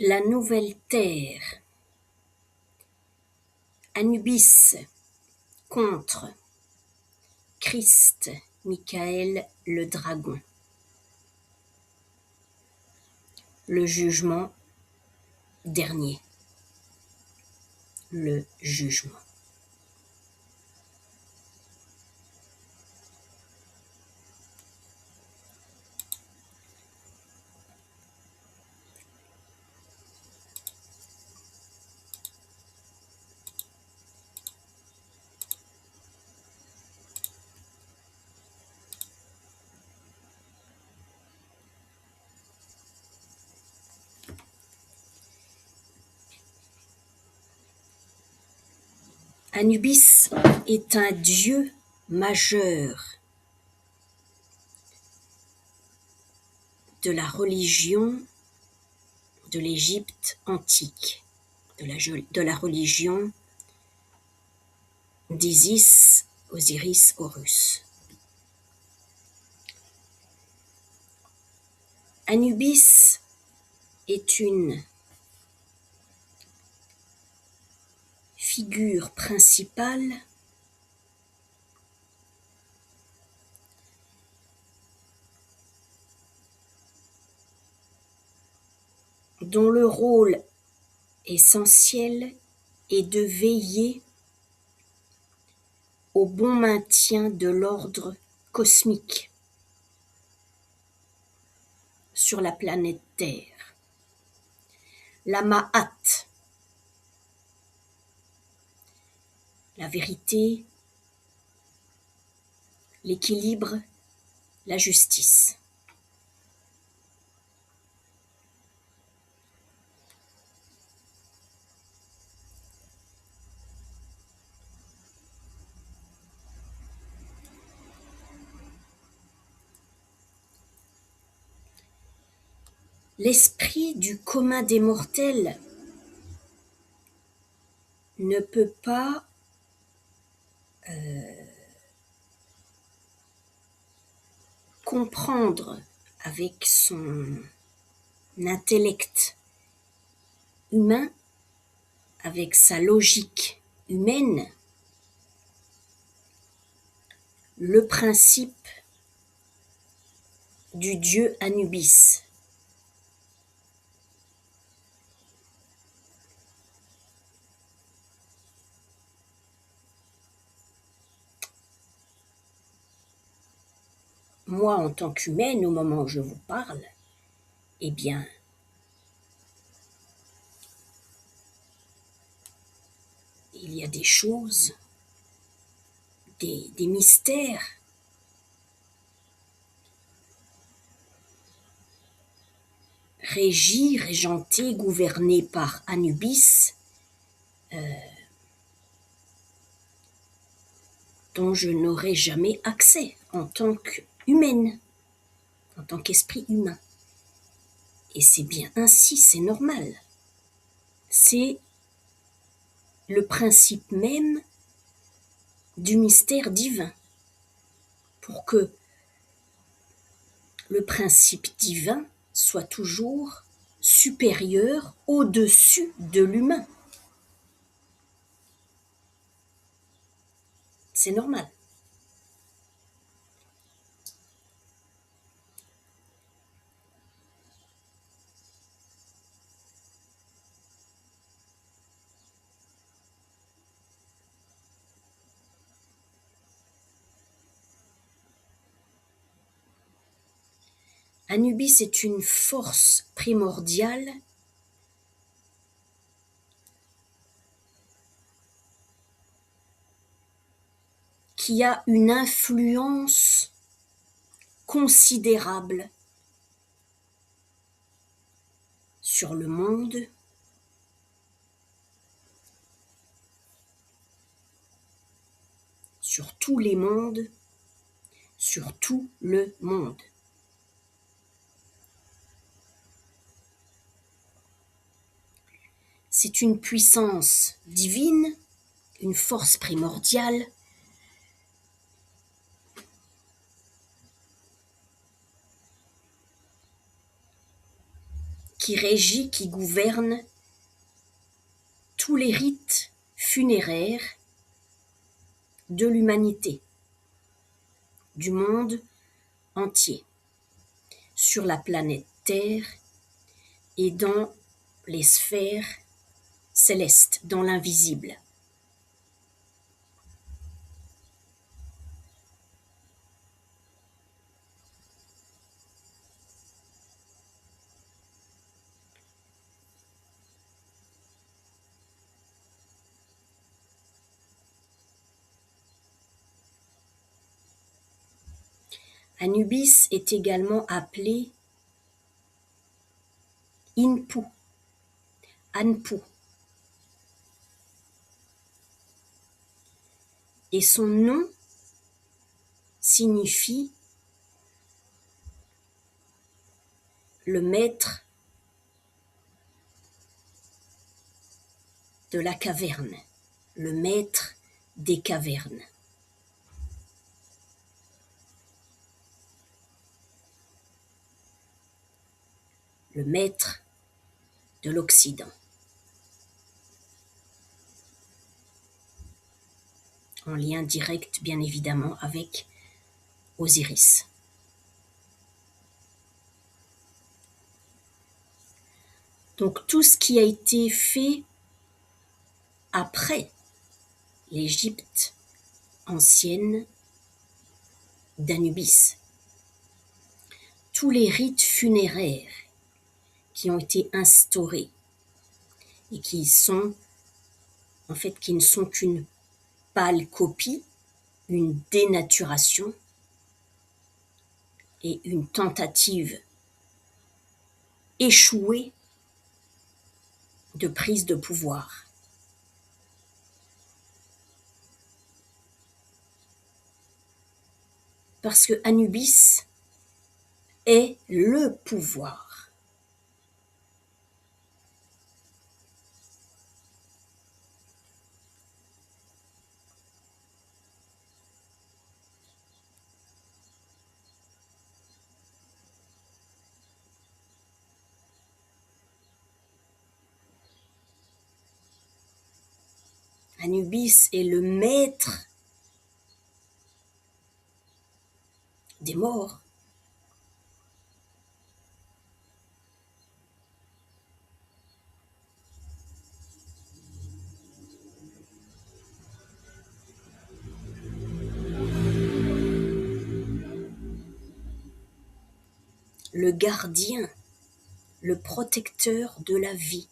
La nouvelle terre. Anubis contre Christ, Michael le dragon. Le jugement dernier. Le jugement. Anubis est un dieu majeur de la religion de l'Égypte antique, de la religion d'Isis, Osiris, Horus. Anubis est une figure principale dont le rôle essentiel est de veiller au bon maintien de l'ordre cosmique sur la planète Terre. La Ma'at, la vérité, l'équilibre, la justice. L'esprit du commun des mortels ne peut pas comprendre avec son intellect humain, avec sa logique humaine, le principe du dieu Anubis. Moi, en tant qu'humaine, au moment où je vous parle, eh bien, il y a des choses, des mystères régis, régentés, gouvernés par Anubis, dont je n'aurai jamais accès en tant qu'humaine, en tant qu'esprit humain. Et c'est bien ainsi, c'est normal. C'est le principe même du mystère divin. Pour que le principe divin soit toujours supérieur, au-dessus de l'humain. C'est normal. Anubis est une force primordiale qui a une influence considérable sur le monde, sur tous les mondes, sur tout le monde. C'est une puissance divine, une force primordiale qui régit, qui gouverne tous les rites funéraires de l'humanité, du monde entier, sur la planète Terre et dans les sphères célestes, dans l'invisible. Anubis est également appelé Inpu, Anpu, et son nom signifie le maître de la caverne, le maître des cavernes. Le maître de l'Occident. En lien direct, bien évidemment, avec Osiris. Donc tout ce qui a été fait après l'Égypte ancienne d'Anubis, tous les rites funéraires qui ont été instaurés et qui ne sont qu'une pâle copie, une dénaturation et une tentative échouée de prise de pouvoir. Parce que Anubis est le pouvoir. Anubis est le maître des morts. Le gardien, le protecteur de la vie.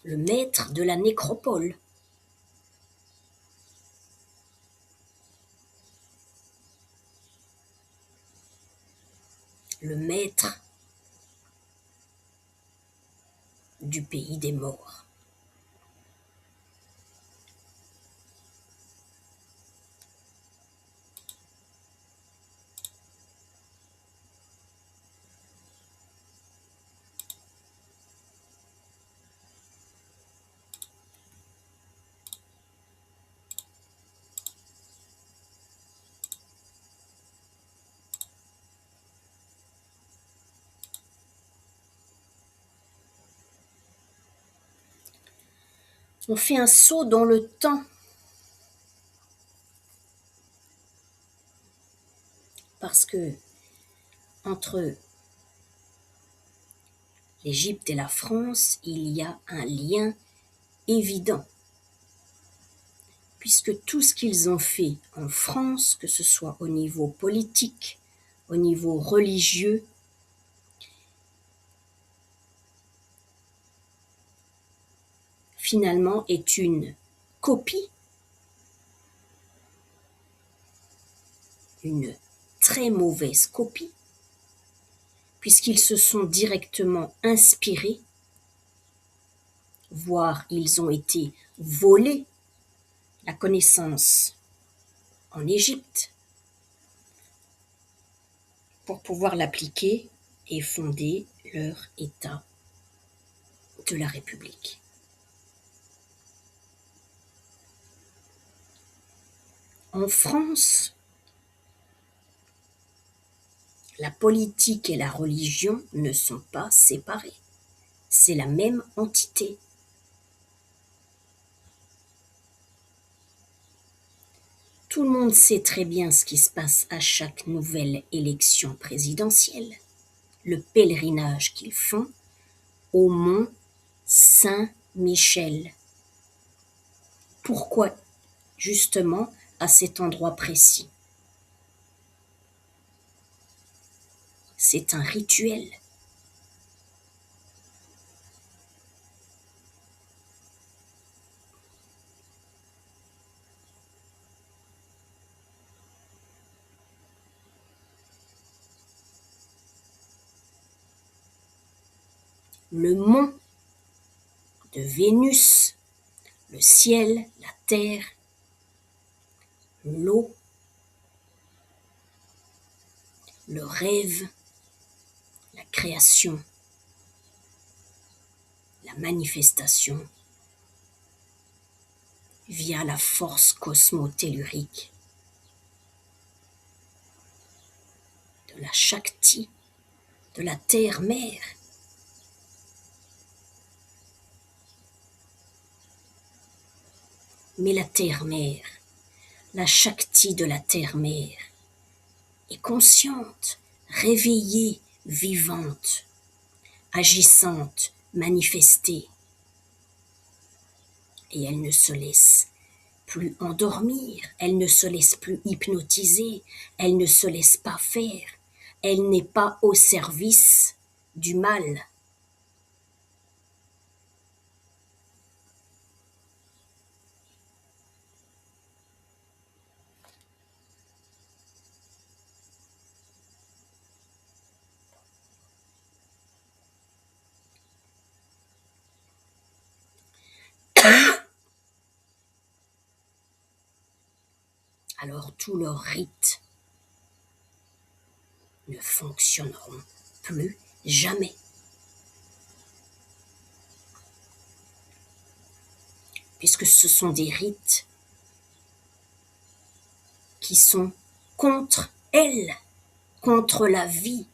Le maître de la nécropole. Le maître du pays des morts. On fait un saut dans le temps parce que entre l'Égypte et la France, il y a un lien évident, puisque tout ce qu'ils ont fait en France, que ce soit au niveau politique, au niveau religieux, finalement est une copie, une très mauvaise copie, puisqu'ils se sont directement inspirés, voire ils ont été volés la connaissance en Égypte pour pouvoir l'appliquer et fonder leur état de la République. En France, la politique et la religion ne sont pas séparées. C'est la même entité. Tout le monde sait très bien ce qui se passe à chaque nouvelle élection présidentielle. Le pèlerinage qu'ils font au mont Saint-Michel. Pourquoi justement à cet endroit précis? C'est un rituel. Le mont de Vénus, le ciel, la terre, l'eau, le rêve, la création, la manifestation via la force cosmotellurique de la Shakti, de la terre-mère. Mais la terre-mère, la Shakti de la terre-mère, est consciente, réveillée, vivante, agissante, manifestée. Et elle ne se laisse plus endormir, elle ne se laisse plus hypnotiser, elle ne se laisse pas faire, elle n'est pas au service du mal. Alors tous leurs rites ne fonctionneront plus jamais. Puisque ce sont des rites qui sont contre elle, contre la vie,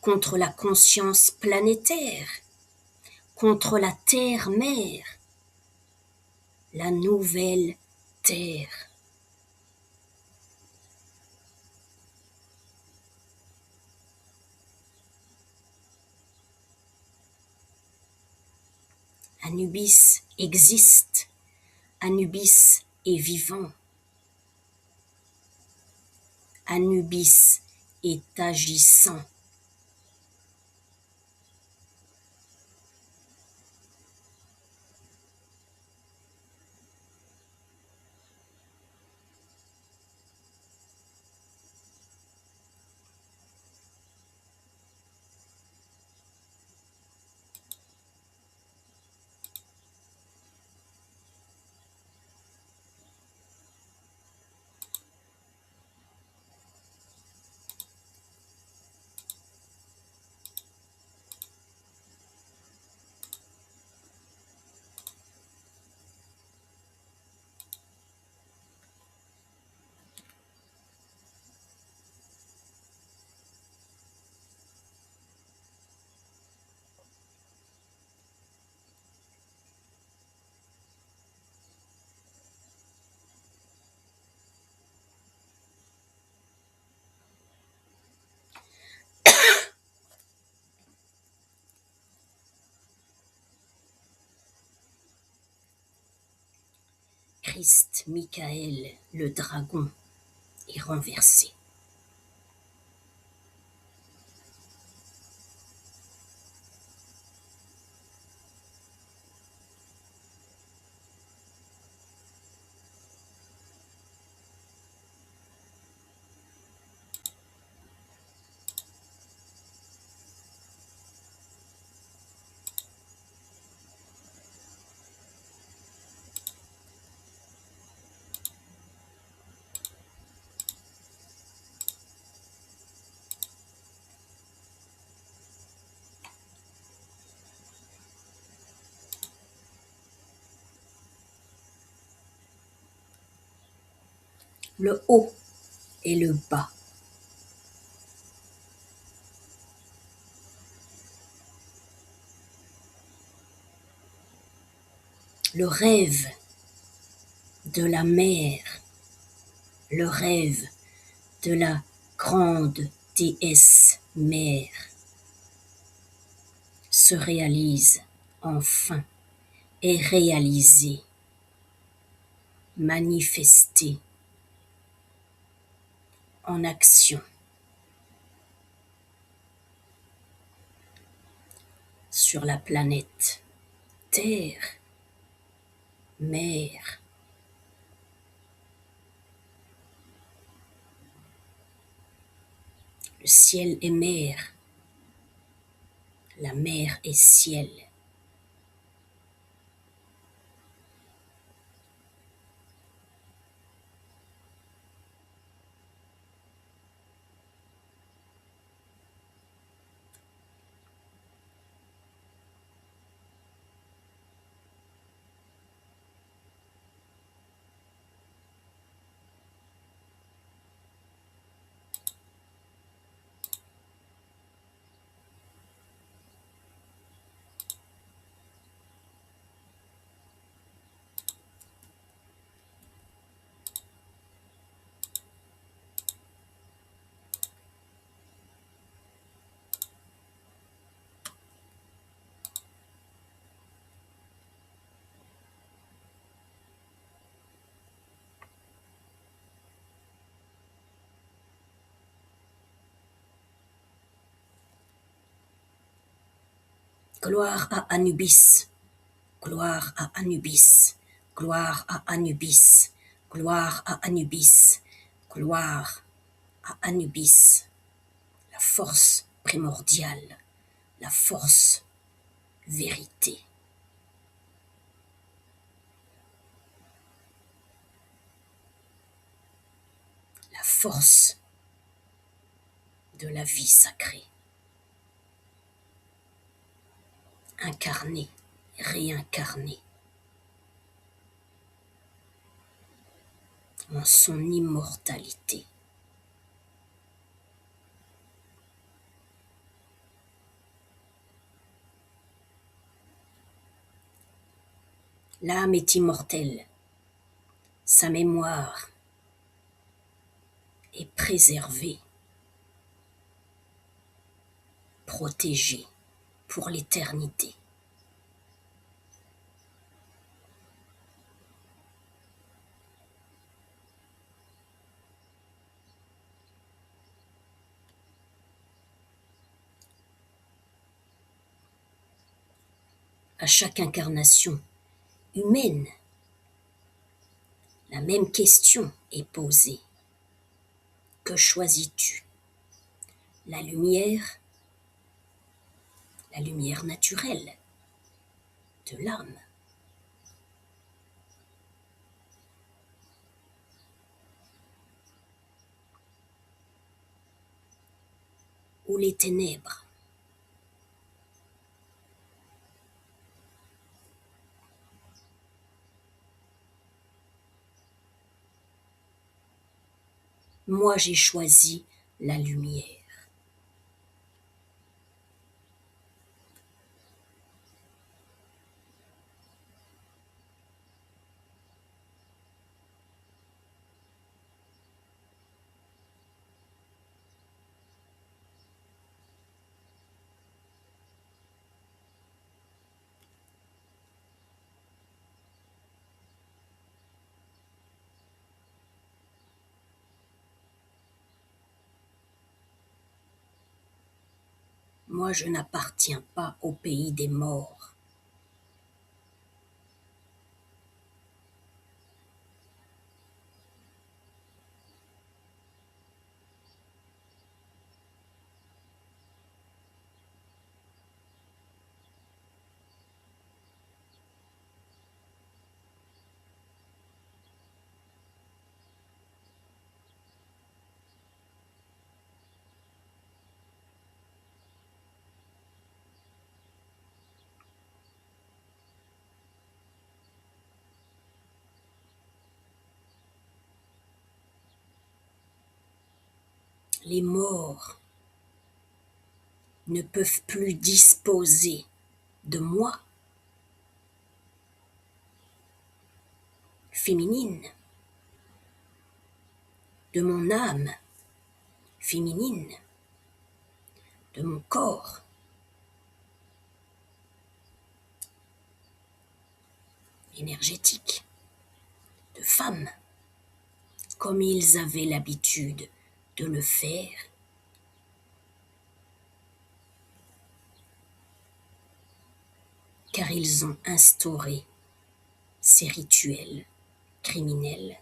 contre la conscience planétaire, contre la terre-mère, la nouvelle terre. Anubis existe, Anubis est vivant, Anubis est agissant. Christ Michael, le dragon, est renversé. le haut et le bas. Le rêve de la mer, le rêve de la grande déesse mère se réalise enfin, est réalisé, manifesté en action sur la planète Terre, mer. Le ciel est mer, la mer est ciel. Gloire à Anubis, gloire à Anubis, gloire à Anubis, gloire à Anubis, gloire à Anubis, la force primordiale, la force vérité. La force de la vie sacrée, incarnée, réincarnée en son immortalité. L'âme est immortelle, sa mémoire est préservée, protégée pour l'éternité. À chaque incarnation humaine, la même question est posée. Que choisis-tu? La lumière naturelle de l'âme, ou les ténèbres? Moi, j'ai choisi la lumière. Moi, je n'appartiens pas au pays des morts. Les morts ne peuvent plus disposer de moi, féminine, de mon âme, féminine, de mon corps, énergétique, de femme, comme ils avaient l'habitude de le faire, car ils ont instauré ces rituels criminels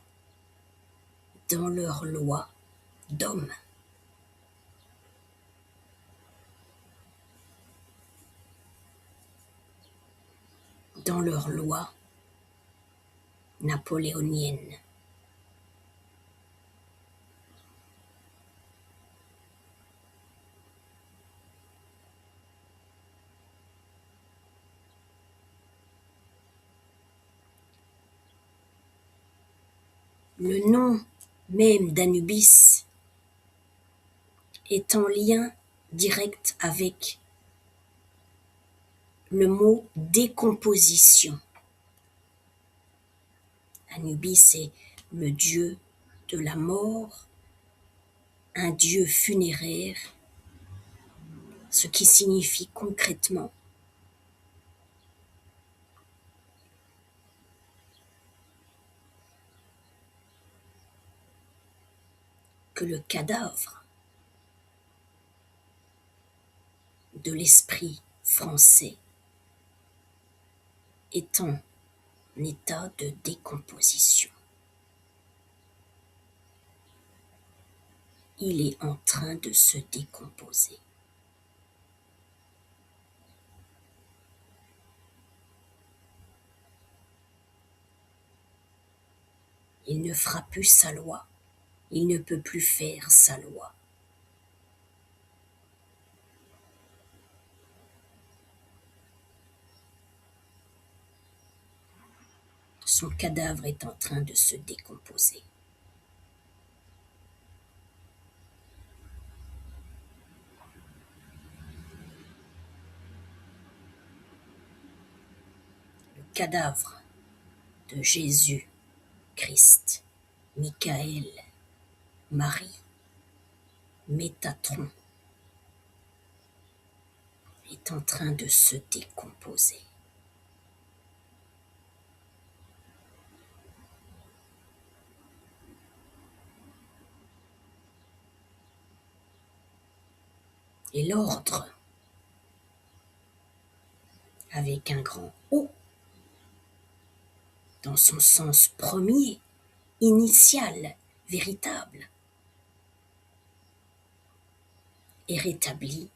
dans leurs lois d'hommes. Dans leurs lois napoléoniennes. Le nom même d'Anubis est en lien direct avec le mot décomposition. Anubis est le dieu de la mort, un dieu funéraire, ce qui signifie concrètement que le cadavre de l'esprit français est en état de décomposition. Il est en train de se décomposer. Il ne fera plus sa loi. Il ne peut plus faire sa loi. Son cadavre est en train de se décomposer. Le cadavre de Jésus-Christ, Michael, Marie, Métatron, est en train de se décomposer. Et l'ordre, avec un grand O, dans son sens premier, initial, véritable, est rétabli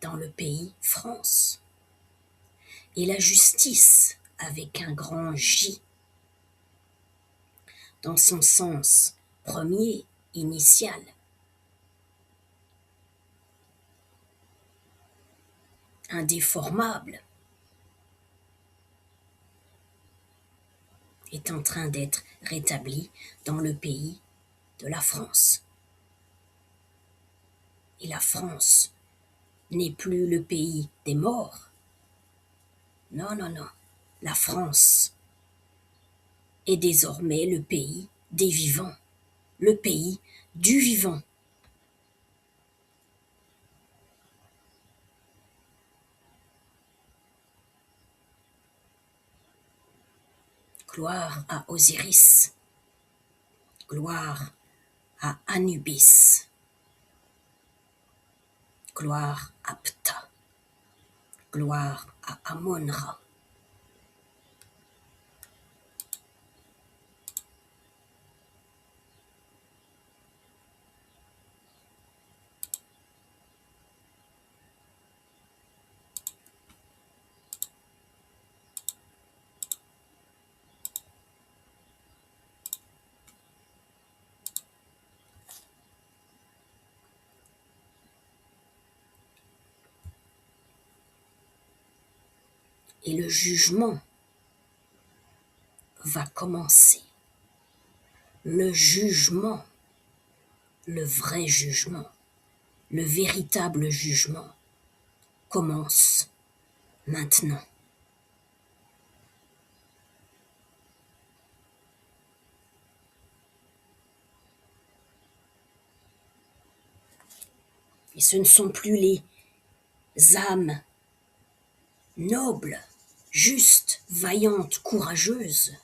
dans le pays France. Et la justice, avec un grand J, dans son sens premier, initial, indéformable, est en train d'être rétabli dans le pays de la France. Et la France n'est plus le pays des morts. Non, non, non. La France est désormais le pays des vivants, le pays du vivant. Gloire à Osiris, gloire à Anubis, gloire à Ptah, gloire à Amon-Ra. Et le jugement va commencer. Le jugement, le vrai jugement, le véritable jugement commence maintenant. Et ce ne sont plus les âmes nobles, justes, vaillantes, courageuses.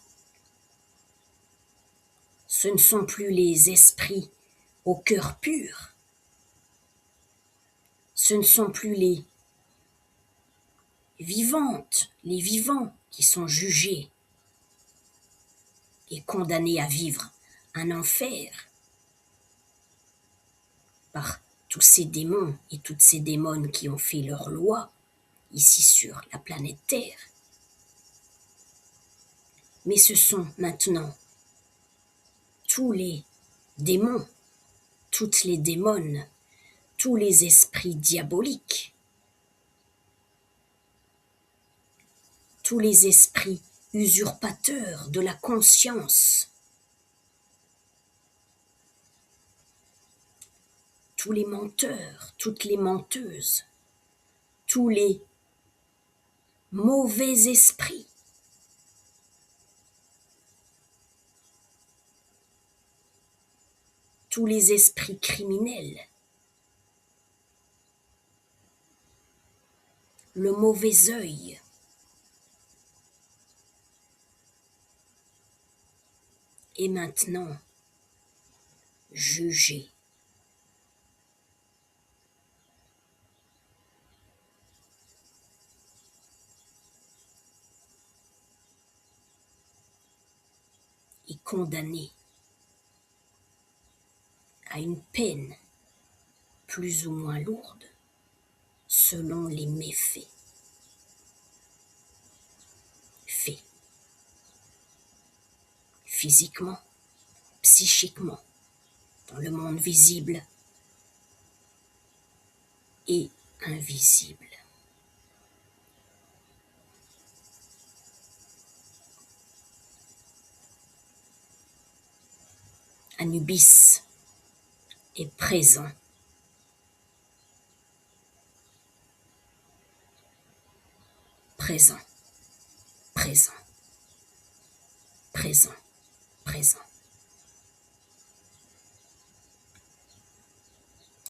Ce ne sont plus les esprits au cœur pur. Ce ne sont plus les vivantes, les vivants qui sont jugés et condamnés à vivre un enfer par tous ces démons et toutes ces démones qui ont fait leur loi ici sur la planète Terre. Mais ce sont maintenant tous les démons, toutes les démones, tous les esprits diaboliques, tous les esprits usurpateurs de la conscience, tous les menteurs, toutes les menteuses, tous les mauvais esprits, tous les esprits criminels, le mauvais œil, est maintenant jugé. Et condamné à une peine plus ou moins lourde selon les méfaits faits physiquement, psychiquement, dans le monde visible et invisible. Anubis est présent. Présent, présent, présent, présent.